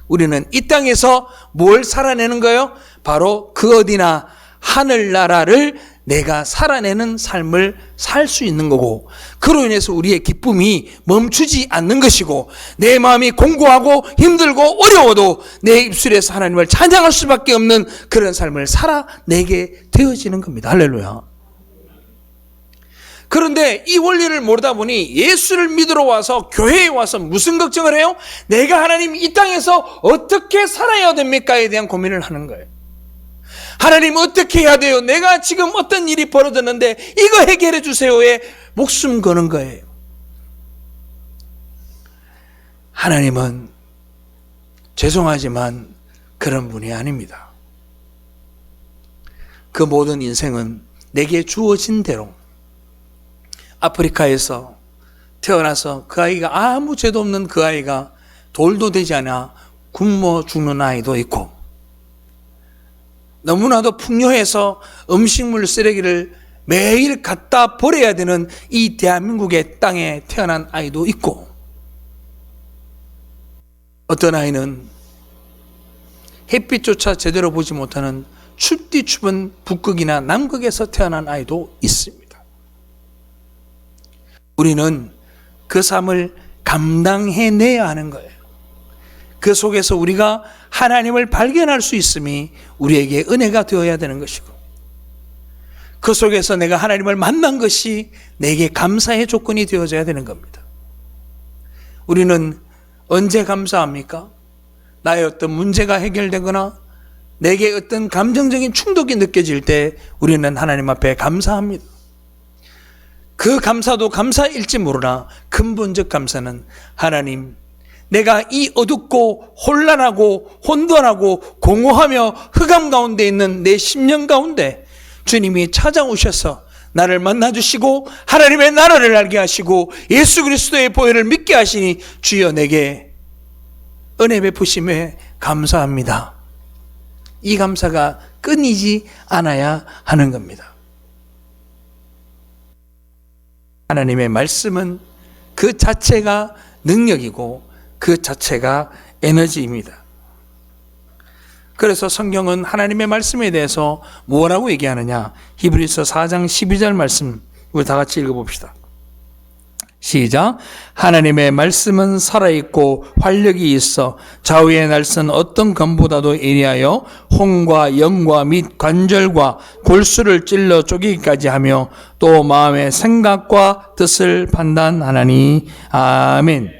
우리는 이 땅에서 뭘 살아내는 거예요? 바로 그 어디나 하늘나라를 내가 살아내는 삶을 살 수 있는 거고, 그로 인해서 우리의 기쁨이 멈추지 않는 것이고, 내 마음이 공고하고 힘들고 어려워도 내 입술에서 하나님을 찬양할 수밖에 없는 그런 삶을 살아내게 되어지는 겁니다. 할렐루야. 그런데 이 원리를 모르다 보니 예수를 믿으러 와서 교회에 와서 무슨 걱정을 해요? 내가 하나님 이 땅에서 어떻게 살아야 됩니까에 대한 고민을 하는 거예요. 하나님 어떻게 해야 돼요? 내가 지금 어떤 일이 벌어졌는데 이거 해결해 주세요에 목숨 거는 거예요. 하나님은 죄송하지만 그런 분이 아닙니다. 그 모든 인생은 내게 주어진 대로, 아프리카에서 태어나서 그 아이가 아무 죄도 없는 그 아이가 돌도 되지 않아 굶어 죽는 아이도 있고, 너무나도 풍요해서 음식물 쓰레기를 매일 갖다 버려야 되는 이 대한민국의 땅에 태어난 아이도 있고, 어떤 아이는 햇빛조차 제대로 보지 못하는 춥디 추운 북극이나 남극에서 태어난 아이도 있습니다. 우리는 그 삶을 감당해내야 하는 거예요. 그 속에서 우리가 하나님을 발견할 수 있음이 우리에게 은혜가 되어야 되는 것이고, 그 속에서 내가 하나님을 만난 것이 내게 감사의 조건이 되어져야 되는 겁니다. 우리는 언제 감사합니까? 나의 어떤 문제가 해결되거나 내게 어떤 감정적인 충격이 느껴질 때 우리는 하나님 앞에 감사합니다. 그 감사도 감사일지 모르나 근본적 감사는 하나님, 내가 이 어둡고 혼란하고 혼돈하고 공허하며 흑암 가운데 있는 내 심령 가운데 주님이 찾아오셔서 나를 만나주시고 하나님의 나라를 알게 하시고 예수 그리스도의 보혈을 믿게 하시니 주여 내게 은혜 베푸심에 감사합니다. 이 감사가 끊이지 않아야 하는 겁니다. 하나님의 말씀은 그 자체가 능력이고 그 자체가 에너지입니다. 그래서 성경은 하나님의 말씀에 대해서 뭐라고 얘기하느냐? 히브리서 4장 12절 말씀 우리 다 같이 읽어봅시다. 시작. 하나님의 말씀은 살아있고 활력이 있어 좌우의 날선 어떤 검보다도 예리하여 혼과 영과 및 관절과 골수를 찔러 쪼개기까지 하며 또 마음의 생각과 뜻을 판단하나니. 아멘.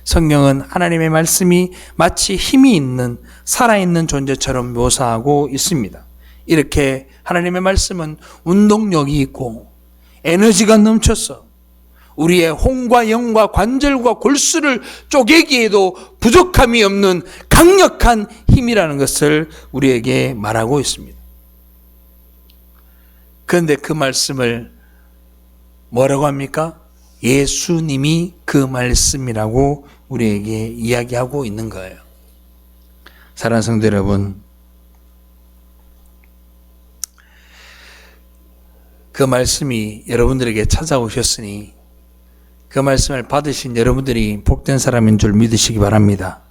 성경은 하나님의 말씀이 마치 힘이 있는 살아있는 존재처럼 묘사하고 있습니다. 이렇게 하나님의 말씀은 운동력이 있고 에너지가 넘쳐서 우리의 혼과 영과 관절과 골수를 쪼개기에도 부족함이 없는 강력한 힘이라는 것을 우리에게 말하고 있습니다. 그런데 그 말씀을 뭐라고 합니까? 예수님이 그 말씀이라고 우리에게 이야기하고 있는 거예요. 사랑하는 성도 여러분, 그 말씀이 여러분들에게 찾아오셨으니 그 말씀을 받으신 여러분들이 복된 사람인 줄 믿으시기 바랍니다.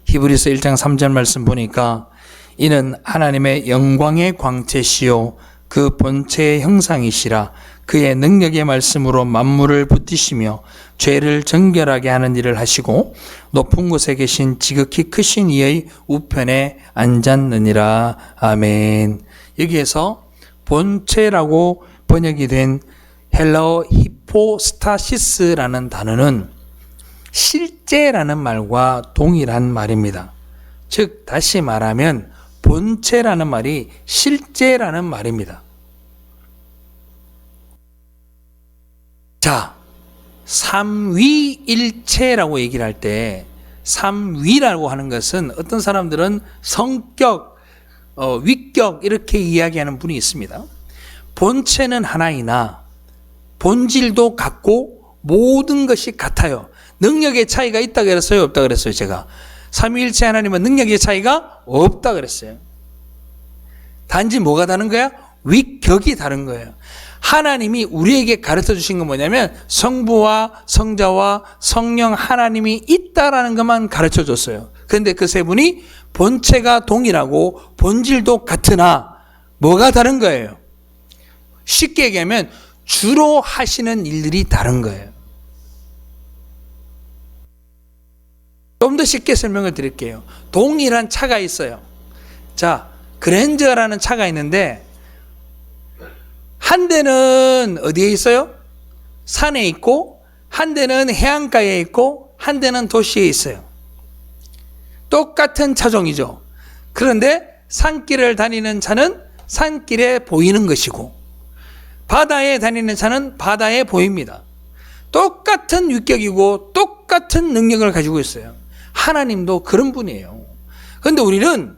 히브리서 1장 3절 말씀 보니까 이는 하나님의 영광의 광채시요 그 본체의 형상이시라 그의 능력의 말씀으로 만물을 붙이시며 죄를 정결하게 하는 일을 하시고 높은 곳에 계신 지극히 크신 이의 우편에 앉았느니라. 아멘. 여기에서 본체라고 번역이 된 헬라어 히포스타시스라는 단어는 실제라는 말과 동일한 말입니다. 즉 다시 말하면 본체라는 말이 실제라는 말입니다. 자, 삼위일체라고 얘기를 할 때 삼위라고 하는 것은 어떤 사람들은 성격, 위격 이렇게 이야기하는 분이 있습니다. 본체는 하나이나 본질도 같고 모든 것이 같아요. 능력의 차이가 있다 그랬어요? 없다 그랬어요? 제가 삼위일체 하나님은 능력의 차이가 없다 그랬어요. 단지 뭐가 다른 거야? 위격이 다른 거예요. 하나님이 우리에게 가르쳐 주신 건 뭐냐면 성부와 성자와 성령 하나님이 있다라는 것만 가르쳐 줬어요. 그런데 그 세 분이 본체가 동일하고 본질도 같으나 뭐가 다른 거예요? 쉽게 얘기하면 주로 하시는 일들이 다른 거예요. 좀 더 쉽게 설명을 드릴게요. 동일한 차가 있어요. 자, 그랜저라는 차가 있는데 한 대는 어디에 있어요? 산에 있고 한 대는 해안가에 있고 한 대는 도시에 있어요. 똑같은 차종이죠. 그런데 산길을 다니는 차는 산길에 보이는 것이고 바다에 다니는 차는 바다에 보입니다. 똑같은 위격이고 똑같은 능력을 가지고 있어요. 하나님도 그런 분이에요. 그런데 우리는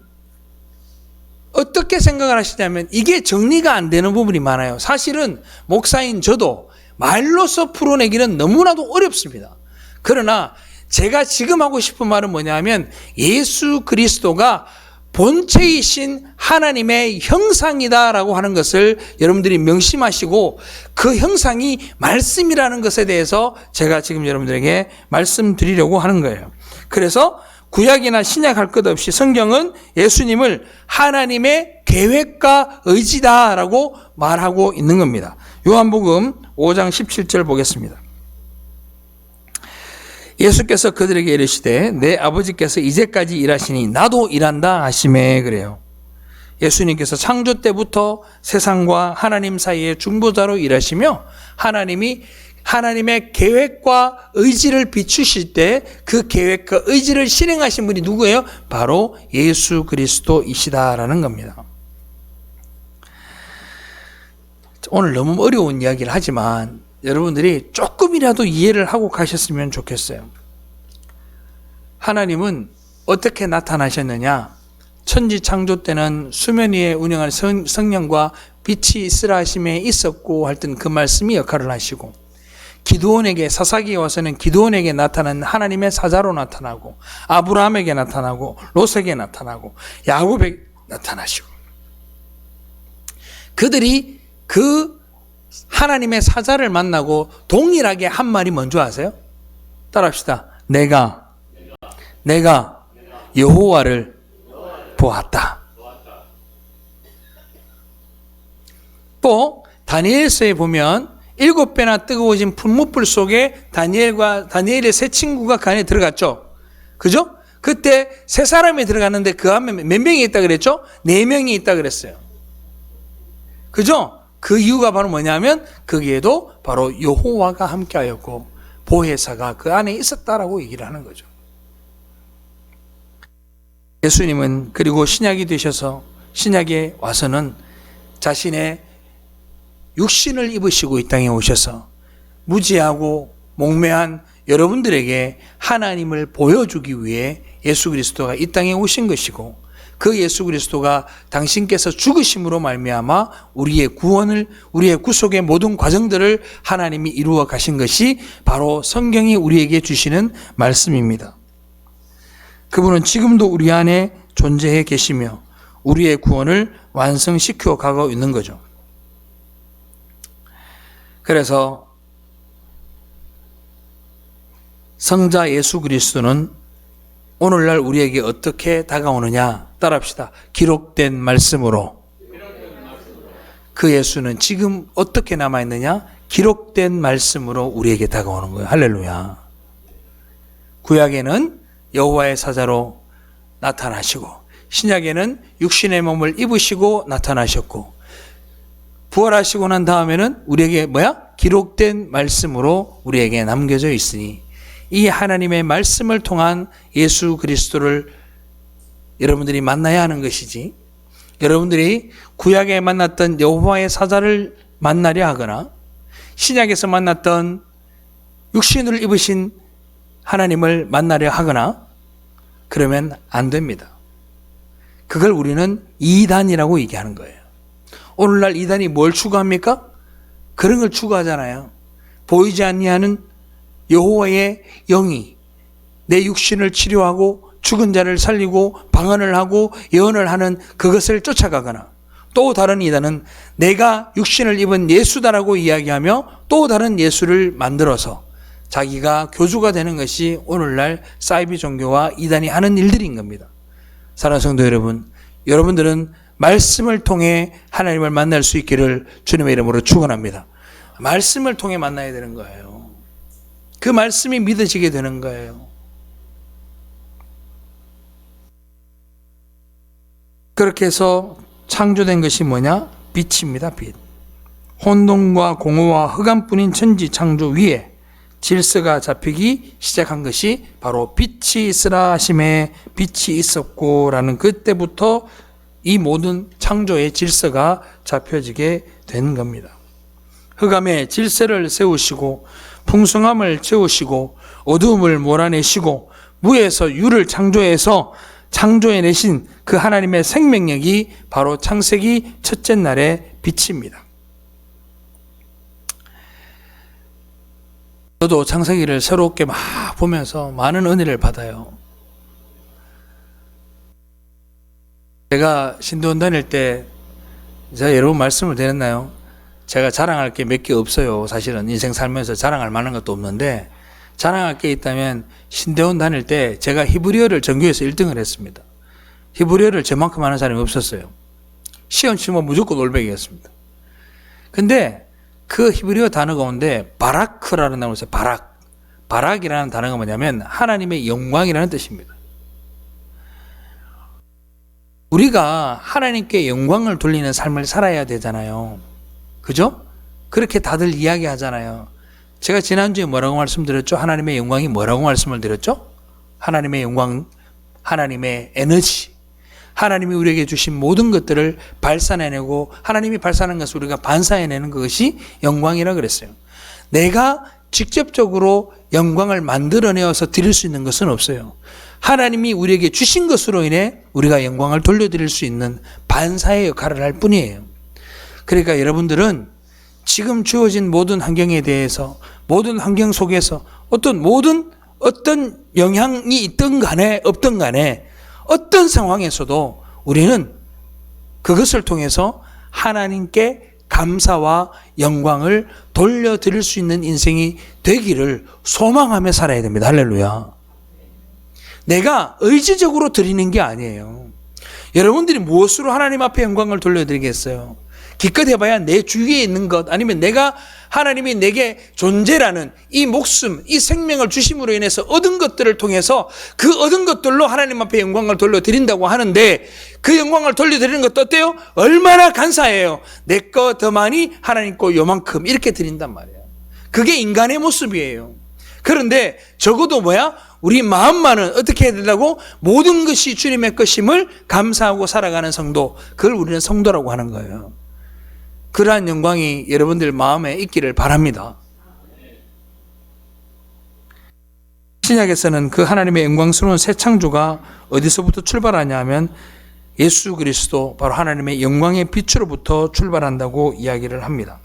어떻게 생각을 하시냐면 이게 정리가 안 되는 부분이 많아요. 사실은 목사인 저도 말로서 풀어내기는 너무나도 어렵습니다. 그러나 제가 지금 하고 싶은 말은 뭐냐면 예수 그리스도가 본체이신 하나님의 형상이다라고 하는 것을 여러분들이 명심하시고 그 형상이 말씀이라는 것에 대해서 제가 지금 여러분들에게 말씀드리려고 하는 거예요. 그래서 구약이나 신약 할 것 없이 성경은 예수님을 하나님의 계획과 의지다라고 말하고 있는 겁니다. 요한복음 5장 17절 보겠습니다. 예수께서 그들에게 이르시되 내 아버지께서 이제까지 일하시니 나도 일한다 하시매. 그래요. 예수님께서 창조 때부터 세상과 하나님 사이의 중보자로 일하시며 하나님의 계획과 의지를 비추실 때 그 계획과 의지를 실행하신 분이 누구예요? 바로 예수 그리스도이시다라는 겁니다. 오늘 너무 어려운 이야기를 하지만 여러분들이 조금이라도 이해를 하고 가셨으면 좋겠어요. 하나님은 어떻게 나타나셨느냐? 천지 창조 때는 수면 위에 운영하는 성령과 빛이 있으라 하심에 있었고 할 땐 그 말씀이 역할을 하시고, 기드온에게, 사사기에 와서는 기드온에게 나타난 하나님의 사자로 나타나고, 아브라함에게 나타나고, 롯에게 나타나고, 야곱에게 나타나시고, 그들이 그 하나님의 사자를 만나고 동일하게 한 말이 뭔지 아세요? 따라합시다. 내가 여호와를 보았다. 또 다니엘서에 보면 7배나 뜨거워진 풀무불 속에 다니엘의 세 친구가 그 안에 들어갔죠. 그죠? 그때 세 사람이 들어갔는데 그 안에 몇 명이 있다 그랬죠? 4명이 있다 그랬어요. 그죠? 그 이유가 바로 뭐냐면 거기에도 바로 여호와가 함께하였고 보혜사가 그 안에 있었다라고 얘기를 하는 거죠. 예수님은 그리고 신약이 되셔서 신약에 와서는 자신의 육신을 입으시고 이 땅에 오셔서 무지하고 목매한 여러분들에게 하나님을 보여주기 위해 예수 그리스도가 이 땅에 오신 것이고, 그 예수 그리스도가 당신께서 죽으심으로 말미암아 우리의 구원을, 우리의 구속의 모든 과정들을 하나님이 이루어 가신 것이 바로 성경이 우리에게 주시는 말씀입니다. 그분은 지금도 우리 안에 존재해 계시며 우리의 구원을 완성시켜 가고 있는 거죠. 그래서 성자 예수 그리스도는 오늘날 우리에게 어떻게 다가오느냐? 따라합시다. 기록된 말씀으로. 그 예수는 지금 어떻게 남아있느냐? 기록된 말씀으로 우리에게 다가오는 거예요. 할렐루야. 구약에는 여호와의 사자로 나타나시고, 신약에는 육신의 몸을 입으시고 나타나셨고, 부활하시고 난 다음에는 우리에게 기록된 말씀으로 우리에게 남겨져 있으니, 이 하나님의 말씀을 통한 예수 그리스도를 여러분들이 만나야 하는 것이지, 여러분들이 구약에 만났던 여호와의 사자를 만나려 하거나 신약에서 만났던 육신을 입으신 하나님을 만나려 하거나 그러면 안 됩니다. 그걸 우리는 이단이라고 얘기하는 거예요. 오늘날 이단이 뭘 추구합니까? 그런 걸 추구하잖아요. 보이지 아니하는 여호와의 영이 내 육신을 치료하고 죽은 자를 살리고 방언을 하고 예언을 하는 그것을 쫓아가거나, 또 다른 이단은 내가 육신을 입은 예수다라고 이야기하며 또 다른 예수를 만들어서 자기가 교주가 되는 것이 오늘날 사이비 종교와 이단이 하는 일들인 겁니다. 사랑하는 성도 여러분, 여러분들은 말씀을 통해 하나님을 만날 수 있기를 주님의 이름으로 축원합니다. 말씀을 통해 만나야 되는 거예요. 그 말씀이 믿어지게 되는 거예요. 그렇게 해서 창조된 것이 뭐냐? 빛입니다. 빛. 혼돈과 공허와 흑암뿐인 천지 창조 위에 질서가 잡히기 시작한 것이 바로 빛이 있으라 하심에 빛이 있었고 라는 그때부터 이 모든 창조의 질서가 잡혀지게 된 겁니다. 흑암에 질서를 세우시고 풍성함을 채우시고 어두움을 몰아내시고 무에서 유를 창조해내신 그 하나님의 생명력이 바로 창세기 첫째 날의 빛입니다. 저도 창세기를 새롭게 막 보면서 많은 은혜를 받아요. 제가 신도원 다닐 때 제가 여러 번 말씀을 드렸나요? 제가 자랑할 게 몇 개 없어요. 사실은 인생 살면서 자랑할 만한 것도 없는데, 자랑할 게 있다면 신대원 다닐 때 제가 히브리어를 전교에서 1등을 했습니다. 히브리어를 저만큼 하는 사람이 없었어요. 시험 치면 무조건 올백이었습니다. 근데 그 히브리어 단어 가운데 바라크라는 단어가 있어요. 바락이라는 단어가 뭐냐면 하나님의 영광이라는 뜻입니다. 우리가 하나님께 영광을 돌리는 삶을 살아야 되잖아요. 그죠? 그렇게 다들 이야기하잖아요. 제가 지난주에 뭐라고 말씀드렸죠? 하나님의 영광이 뭐라고 말씀을 드렸죠? 하나님의 영광, 하나님의 에너지, 하나님이 우리에게 주신 모든 것들을 발산해내고 하나님이 발산한 것을 우리가 반사해내는 것이 영광이라 그랬어요. 내가 직접적으로 영광을 만들어내어서 드릴 수 있는 것은 없어요. 하나님이 우리에게 주신 것으로 인해 우리가 영광을 돌려드릴 수 있는 반사의 역할을 할 뿐이에요. 그러니까 여러분들은 지금 주어진 모든 환경에 대해서, 모든 환경 속에서 어떤 영향이 있든 간에 없든 간에 어떤 상황에서도 우리는 그것을 통해서 하나님께 감사와 영광을 돌려드릴 수 있는 인생이 되기를 소망하며 살아야 됩니다. 할렐루야. 내가 의지적으로 드리는 게 아니에요. 여러분들이 무엇으로 하나님 앞에 영광을 돌려드리겠어요? 기껏 해봐야 내 주위에 있는 것, 아니면 내가 하나님이 내게 존재라는 이 목숨, 이 생명을 주심으로 인해서 얻은 것들을 통해서 그 얻은 것들로 하나님 앞에 영광을 돌려드린다고 하는데, 그 영광을 돌려드리는 것도 어때요? 얼마나 감사해요. 내 거 더 많이, 하나님 거 요만큼 이렇게 드린단 말이에요. 그게 인간의 모습이에요. 그런데 적어도 우리 마음만은 어떻게 해야 된다고? 모든 것이 주님의 것임을 감사하고 살아가는 성도, 그걸 우리는 성도라고 하는 거예요. 그러한 영광이 여러분들 마음에 있기를 바랍니다. 신약에서는 그 하나님의 영광스러운 새 창조가 어디서부터 출발하냐 하면 예수 그리스도, 바로 하나님의 영광의 빛으로부터 출발한다고 이야기를 합니다.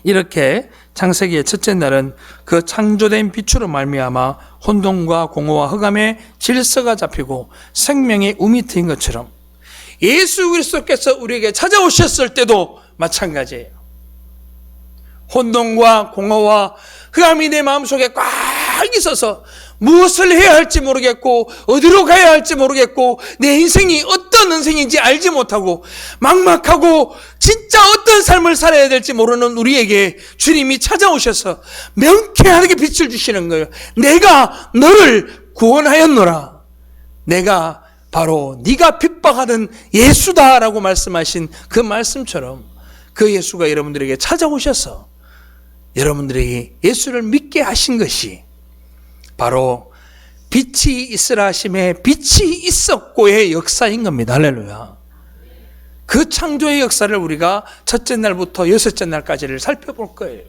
이렇게 창세기의 첫째 날은 그 창조된 빛으로 말미암아 혼돈과 공허와 흑암의 질서가 잡히고 생명의 우미 트인 것처럼 예수 그리스도께서 우리에게 찾아오셨을 때도 마찬가지예요. 혼돈과 공허와 흑암이 내 마음속에 꽉 있어서 무엇을 해야 할지 모르겠고 어디로 가야 할지 모르겠고 내 인생이 어떤 인생인지 알지 못하고 막막하고 진짜 어떤 삶을 살아야 될지 모르는 우리에게 주님이 찾아오셔서 명쾌하게 빛을 주시는 거예요. 내가 너를 구원하였노라. 내가 바로 네가 핍박하던 예수다라고 말씀하신 그 말씀처럼 그 예수가 여러분들에게 찾아오셔서 여러분들에게 예수를 믿게 하신 것이 바로 빛이 있으라 하심에 빛이 있었고의 역사인 겁니다. 할렐루야. 그 창조의 역사를 우리가 첫째 날부터 여섯째 날까지를 살펴볼 거예요.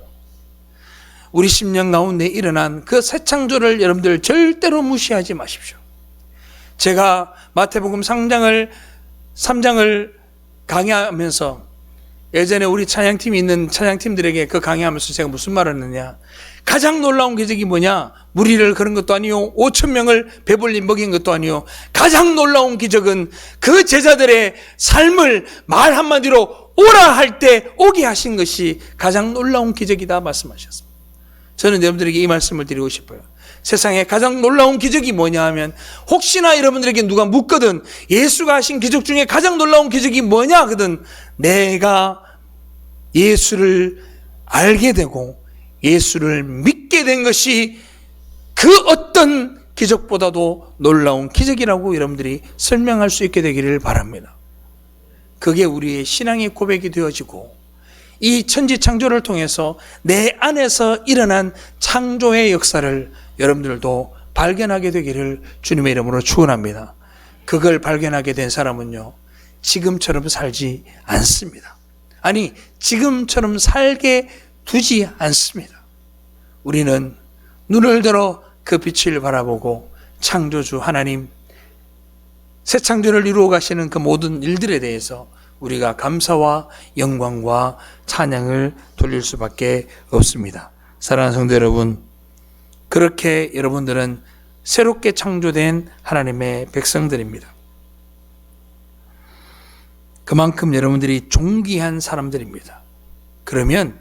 우리 심령 가운데 일어난 그 새 창조를 여러분들 절대로 무시하지 마십시오. 제가 마태복음 3장을 강의하면서 예전에 우리 찬양팀이 있는 찬양팀들에게 그 강의하면서 제가 무슨 말을 했느냐, 가장 놀라운 기적이 뭐냐, 무리를 그런 것도 아니요 5,000명을 배불리 먹인 것도 아니요, 가장 놀라운 기적은 그 제자들의 삶을 말 한마디로 오라 할 때 오게 하신 것이 가장 놀라운 기적이다 말씀하셨습니다. 저는 여러분들에게 이 말씀을 드리고 싶어요. 세상에 가장 놀라운 기적이 뭐냐 하면, 혹시나 여러분들에게 누가 묻거든 예수가 하신 기적 중에 가장 놀라운 기적이 뭐냐 하거든, 내가 예수를 알게 되고 예수를 믿게 된 것이 그 어떤 기적보다도 놀라운 기적이라고 여러분들이 설명할 수 있게 되기를 바랍니다. 그게 우리의 신앙의 고백이 되어지고 이 천지창조를 통해서 내 안에서 일어난 창조의 역사를 여러분들도 발견하게 되기를 주님의 이름으로 축원합니다. 그걸 발견하게 된 사람은요, 지금처럼 살지 않습니다. 아니, 지금처럼 살게 두지 않습니다. 우리는 눈을 들어 그 빛을 바라보고 창조주 하나님, 새 창조를 이루어 가시는 그 모든 일들에 대해서 우리가 감사와 영광과 찬양을 돌릴 수밖에 없습니다. 사랑하는 성도 여러분, 그렇게 여러분들은 새롭게 창조된 하나님의 백성들입니다. 그만큼 여러분들이 존귀한 사람들입니다. 그러면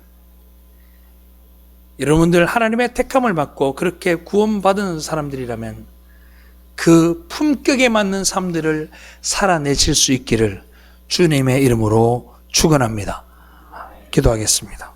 여러분들 하나님의 택함을 받고 그렇게 구원받은 사람들이라면 그 품격에 맞는 삶들을 살아내실 수 있기를 주님의 이름으로 축원합니다. 기도하겠습니다.